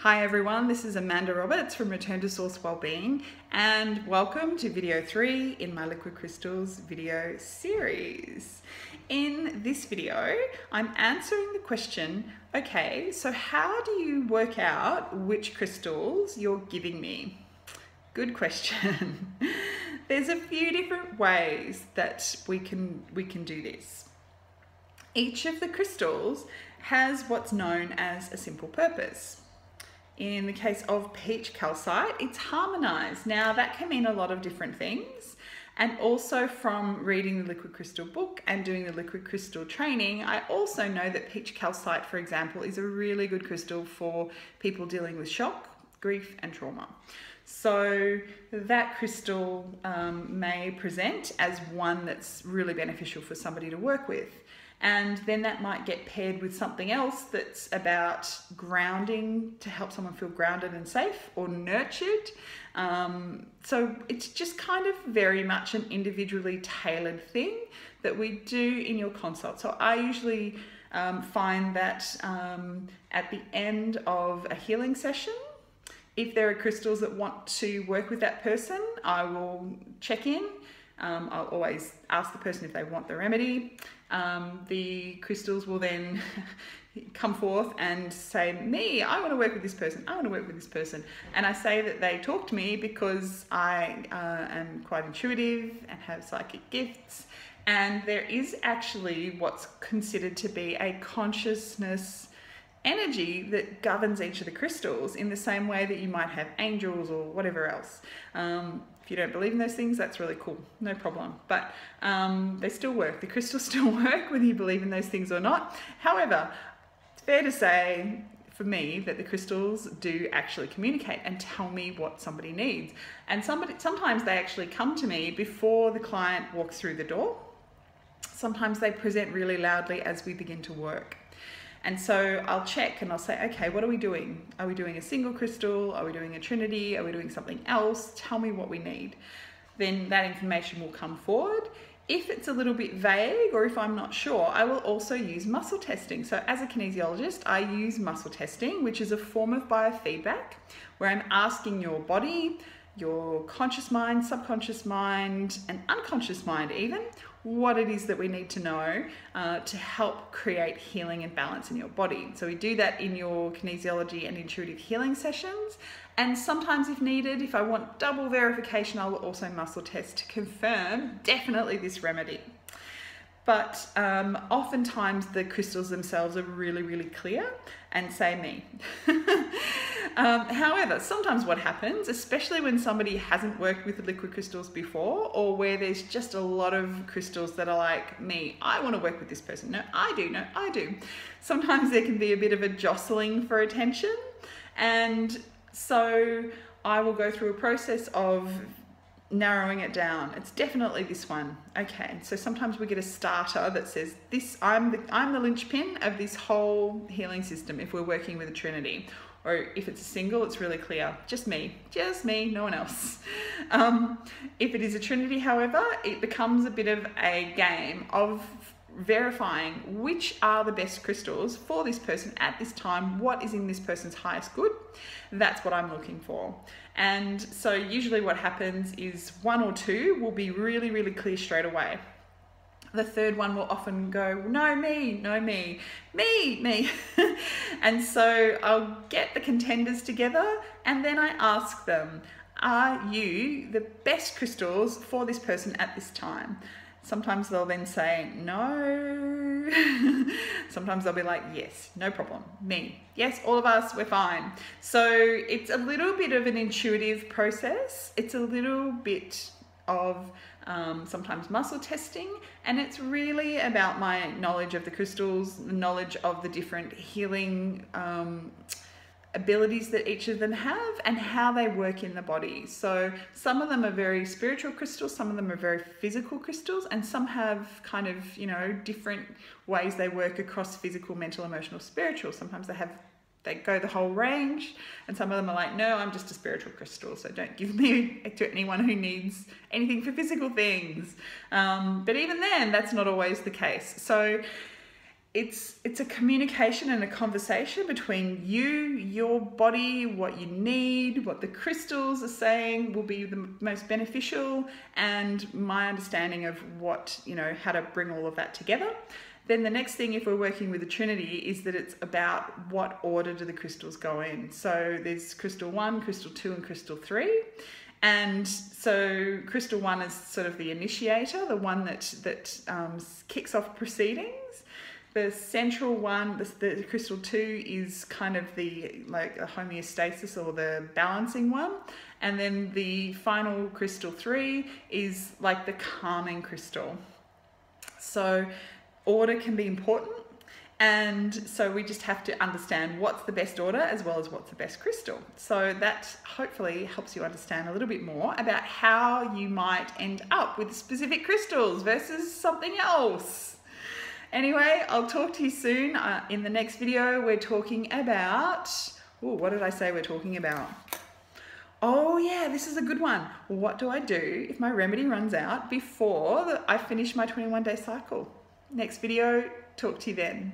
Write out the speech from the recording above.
Hi everyone, this is Amanda Roberts from Return to Source Wellbeing, and welcome to video 3 in my Liquid Crystals video series. In this video, I'm answering the question, okay, so how do you work out which crystals you're giving me? Good question. There's a few different ways that we can do this. Each of the crystals has what's known as a simple purpose. In the case of peach calcite, it's harmonized. Now that can mean a lot of different things. And also from reading the Liquid Crystal book and doing the Liquid Crystal training, I also know that peach calcite, for example, is a really good crystal for people dealing with shock, grief and trauma. So that crystal may present as one that's really beneficial for somebody to work with. And then that might get paired with something else that's about grounding, to help someone feel grounded and safe or nurtured. So it's just kind of very much an individually tailored thing that we do in your consult. So I usually find that at the end of a healing session, if there are crystals that want to work with that person, I will check in. I'll always ask the person if they want the remedy. The crystals will then come forth and say, I want to work with this person, I want to work with this person. And I say that they talk to me because I am quite intuitive and have psychic gifts. And there is actually what's considered to be a consciousness energy that governs each of the crystals in the same way that you might have angels or whatever else. If you don't believe in those things, that's really cool, no problem. But they still work. The crystals still work whether you believe in those things or not. However, it's fair to say for me that the crystals do actually communicate and tell me what somebody needs. And sometimes they actually come to me before the client walks through the door. Sometimes they present really loudly as we begin to work. And so I'll check and I'll say, okay, what are we doing? Are we doing a single crystal? Are we doing a trinity? Are we doing something else? Tell me what we need. Then that information will come forward. If it's a little bit vague or if I'm not sure, I will also use muscle testing. So as a kinesiologist, I use muscle testing, which is a form of biofeedback where I'm asking your body, your conscious mind, subconscious mind, and unconscious mind even, what it is that we need to know to help create healing and balance in your body. So we do that in your kinesiology and intuitive healing sessions. And sometimes if needed, if I want double verification, I will also muscle test to confirm definitely this remedy. But oftentimes the crystals themselves are really, really clear and say me. However, sometimes what happens, especially when somebody hasn't worked with the liquid crystals before, or where there's just a lot of crystals that are like me, I want to work with this person. No, I do. No, I do. Sometimes there can be a bit of a jostling for attention. And so I will go through a process of narrowing it down. It's definitely this one. Okay, so sometimes we get a starter that says this, I'm the linchpin of this whole healing system if we're working with a trinity. Or if it's a single, it's really clear. Just me, no one else. If it is a trinity, however, it becomes a bit of a game of verifying which are the best crystals for this person at this time, what is in this person's highest good. That's what I'm looking for. And so usually what happens is one or two will be really, really clear straight away. The third one will often go, no, me. And so I'll get the contenders together and then I ask them, are you the best crystals for this person at this time? Sometimes they'll then say, no. Sometimes they'll be like, yes, no problem, me. Yes, all of us, we're fine. So it's a little bit of an intuitive process. It's a little bit of sometimes muscle testing, and it's really about my knowledge of the crystals, the knowledge of the different healing abilities that each of them have and how they work in the body. So some of them are very spiritual crystals, some of them are very physical crystals, and some have kind of, different ways they work across physical, mental, emotional, spiritual. Sometimes they go the whole range, and some of them are like, no, I'm just a spiritual crystal, so don't give me to anyone who needs anything for physical things. But even then, that's not always the case. So it's a communication and a conversation between you, your body, what you need, what the crystals are saying will be the most beneficial, and my understanding of what, how to bring all of that together. Then the next thing, if we're working with the Trinity, is that it's about what order do the crystals go in. So there's crystal 1, crystal 2, and crystal 3. And so crystal 1 is sort of the initiator, the one that kicks off proceedings. The central one, the crystal 2, is kind of the homeostasis or the balancing one. And then the final crystal 3 is like the calming crystal. So order can be important. And so we just have to understand what's the best order as well as what's the best crystal. So that hopefully helps you understand a little bit more about how you might end up with specific crystals versus something else. Anyway, I'll talk to you soon. In the next video, we're talking about, what did I say we're talking about? Oh yeah, this is a good one. What do I do if my remedy runs out before I finish my 21-day cycle? Next video, talk to you then.